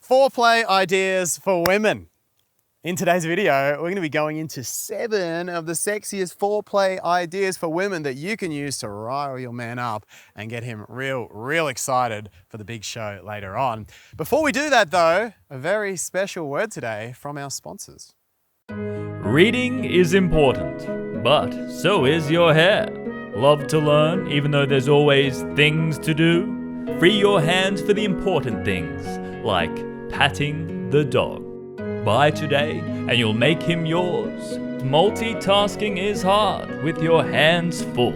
Foreplay ideas for women. In today's video, we're going to be going into 7 of the sexiest foreplay ideas for women that you can use to rile your man up and get him real excited for the big show later on. Before we do that though, a very special word today from our sponsors. Reading is important, but so is your hair. Love to learn even though there's always things to do? Free your hands for the important things, like patting the dog. Buy today and you'll make him yours. Multitasking is hard with your hands full.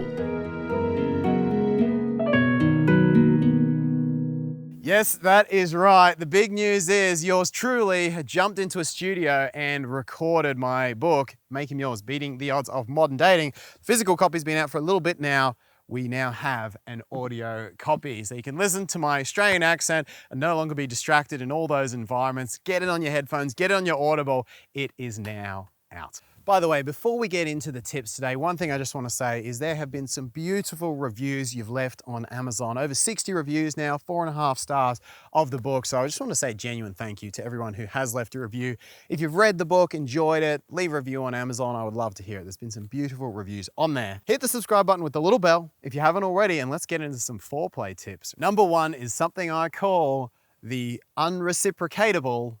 Yes, that is right. The big news is yours truly had jumped into a studio and recorded my book, Make Him Yours, Beating the Odds of Modern Dating. Physical copy's been out for a little bit now. We now have an audio copy. So you can listen to my Australian accent and no longer be distracted in all those environments. Get it on your headphones, get it on your Audible. It is now out. By the way, before we get into the tips today, one thing I just want to say is there have been some beautiful reviews you've left on Amazon. Over 60 reviews now, 4.5 stars of the book. So I just want to say a genuine thank you to everyone who has left a review. If you've read the book, enjoyed it, leave a review on Amazon. I would love to hear it. There's been some beautiful reviews on there. Hit the subscribe button with the little bell if you haven't already, and let's get into some foreplay tips. Number 1 is something I call the unreciprocatable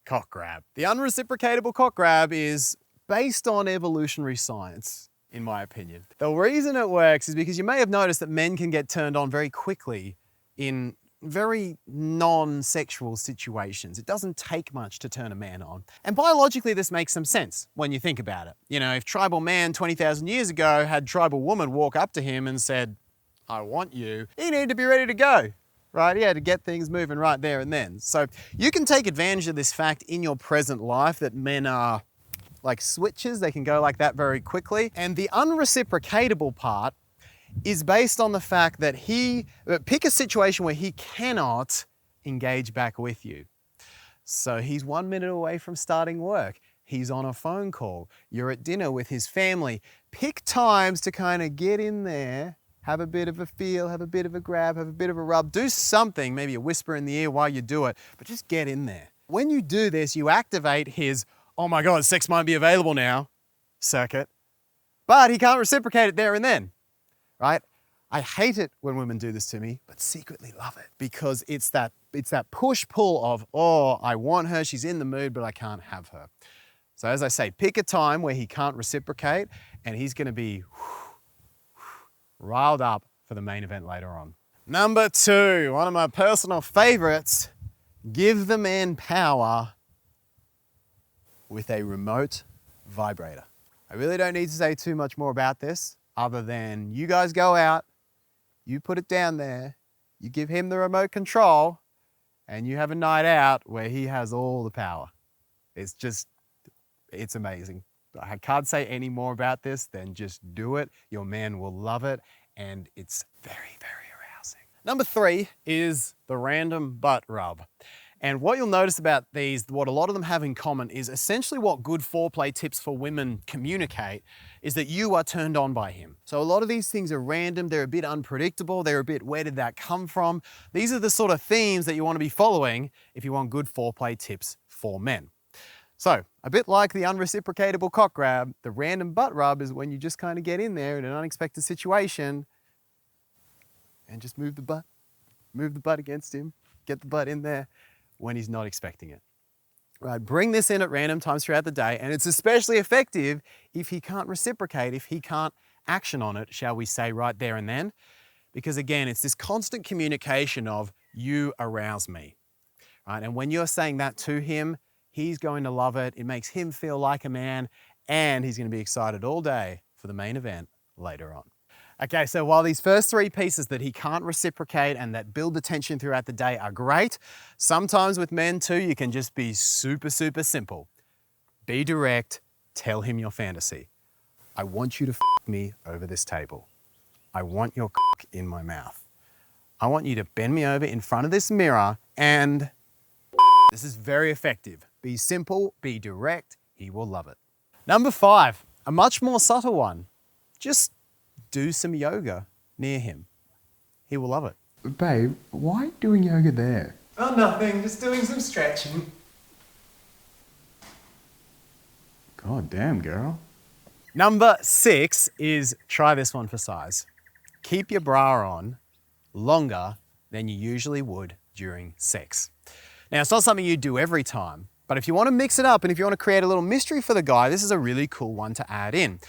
cock grab. The unreciprocatable cock grab is based on evolutionary science, in my opinion. The reason it works is because you may have noticed that men can get turned on very quickly in very non-sexual situations. It doesn't take much to turn a man on. And biologically, this makes some sense when you think about it. You know, if tribal man 20,000 years ago had tribal woman walk up to him and said, "I want you," he needed to be ready to go. Right? He had to get things moving right there and then. So you can take advantage of this fact in your present life that men are like switches, they can go like that very quickly. And the unreciprocatable part is based on the fact that pick a situation where he cannot engage back with you. So he's 1 minute away from starting work. He's on a phone call. You're at dinner with his family. Pick times to kind of get in there, have a bit of a feel, have a bit of a grab, have a bit of a rub, do something, maybe a whisper in the ear while you do it, but just get in there. When you do this, you activate his, "Oh my God, sex might be available now" circuit, but he can't reciprocate it there and then, right? I hate it when women do this to me, but secretly love it because it's that push-pull of, oh, I want her, she's in the mood, but I can't have her. So as I say, pick a time where he can't reciprocate and he's gonna be riled up for the main event later on. Number 2, one of my personal favorites, give the man power with a remote vibrator. I really don't need to say too much more about this other than you guys go out, you put it down there, you give him the remote control, and you have a night out where he has all the power. It's amazing. I can't say any more about this than just do it. Your man will love it, and it's very arousing. Number 3 is the random butt rub. And what you'll notice about these, what a lot of them have in common is essentially what good foreplay tips for women communicate is that you are turned on by him. So a lot of these things are random, they're a bit unpredictable, they're a bit, where did that come from? These are the sort of themes that you want to be following if you want good foreplay tips for men. So a bit like the unreciprocatable cock grab, the random butt rub is when you just kind of get in there in an unexpected situation and just move the butt against him, get the butt in there when he's not expecting it. Right, bring this in at random times throughout the day, and it's especially effective if he can't reciprocate, if he can't action on it, shall we say, right there and then. Because again, it's this constant communication of, you arouse me. Right, and when you're saying that to him, he's going to love it. It makes him feel like a man, and he's going to be excited all day for the main event later on. Okay, so while these first 3 pieces that he can't reciprocate and that build the tension throughout the day are great, sometimes with men too, you can just be super simple. Be direct, tell him your fantasy. I want you to f me over this table. I want your cock in my mouth. I want you to bend me over in front of this mirror and this is very effective. Be simple, be direct, he will love it. Number 5, a much more subtle one. Just do some yoga near him. He will love it. Babe, why doing yoga there? Oh, nothing, just doing some stretching. God damn, girl. Number 6 is try this one for size. Keep your bra on longer than you usually would during sex. Now, it's not something you do every time, but if you want to mix it up and if you want to create a little mystery for the guy, this is a really cool one to add in.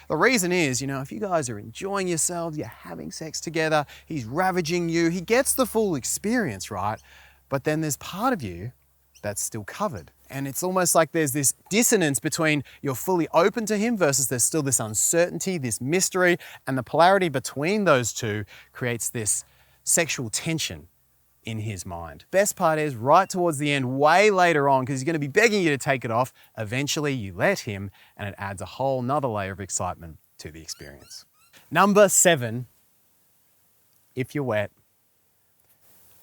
The reason is, you know, if you guys are enjoying yourselves, you're having sex together, he's ravaging you, he gets the full experience, right? But then there's part of you that's still covered. And it's almost like there's this dissonance between you're fully open to him versus there's still this uncertainty, this mystery, and the polarity between those two creates this sexual tension in his mind. Best part is right towards the end, way later on, because he's going to be begging you to take it off, eventually you let him and it adds a whole nother layer of excitement to the experience. Number 7, if you're wet,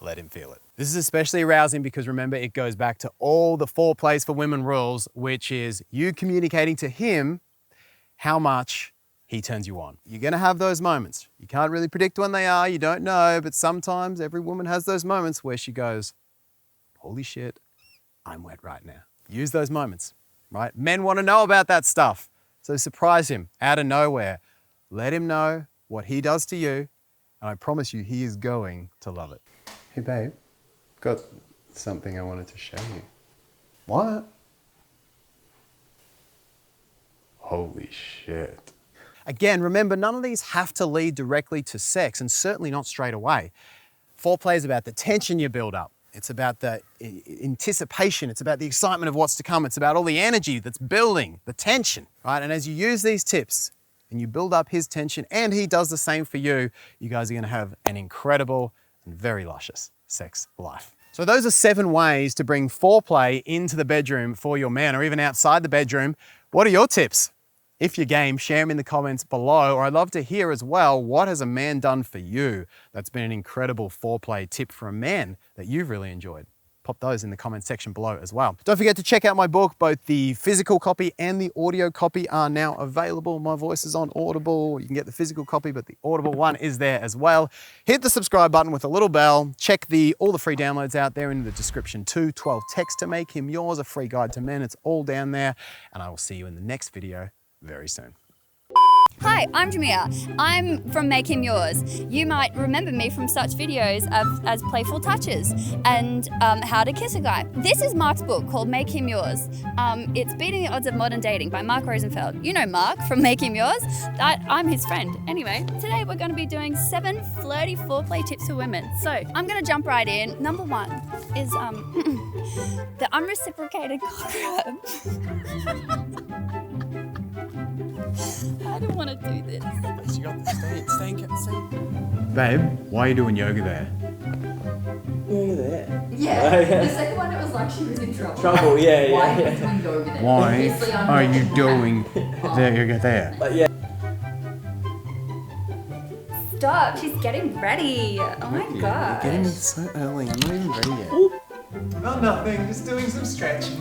let him feel it. This is especially arousing because remember, it goes back to all the foreplays for women rules, which is you communicating to him how much he turns you on. You're gonna have those moments. You can't really predict when they are, you don't know, but sometimes every woman has those moments where she goes, holy shit, I'm wet right now. Use those moments, right? Men wanna know about that stuff. So surprise him out of nowhere. Let him know what he does to you, and I promise you, he is going to love it. Hey babe, got something I wanted to show you. What? Holy shit. Again, remember, none of these have to lead directly to sex, and certainly not straight away. Foreplay is about the tension you build up. It's about the anticipation. It's about the excitement of what's to come. It's about all the energy that's building, the tension, right? And as you use these tips and you build up his tension and he does the same for you, you guys are gonna have an incredible and very luscious sex life. So those are 7 ways to bring foreplay into the bedroom for your man or even outside the bedroom. What are your tips? If you're game, share them in the comments below, or I'd love to hear as well, what has a man done for you that's been an incredible foreplay tip for a man that you've really enjoyed? Pop those in the comment section below as well. Don't forget to check out my book. Both the physical copy and the audio copy are now available. My voice is on Audible. You can get the physical copy, but the Audible one is there as well. Hit the subscribe button with a little bell. Check all the free downloads out there in the description too. 12 texts to make him yours, a free guide to men. It's all down there. And I will see you in the next video very soon. Hi, I'm 𝐀𝐩𝐸𝐤𝐥𝐲. I'm from Make Him Yours. You might remember me from such videos as Playful Touches and How to Kiss a Guy. This is Mark's book called Make Him Yours. It's Beating the Odds of Modern Dating by Mark Rosenfeld. You know Mark from Make Him Yours. I'm his friend. Anyway, today we're going to be doing 7 flirty foreplay tips for women. So I'm going to jump right in. Number 1 is the unreciprocated cock grab. I don't want to do this. You got the stay. Babe, why are you doing yoga there? Yoga there. Yeah, the second one it was like she was in trouble. Trouble, yeah. Why are you doing yoga there? Why Obviously, I'm are not you in doing that. the yoga there? But yeah. Stop, she's getting ready. Oh my god. You're getting me so early, I'm not even ready yet. Ooh. Oh, nothing, just doing some stretching.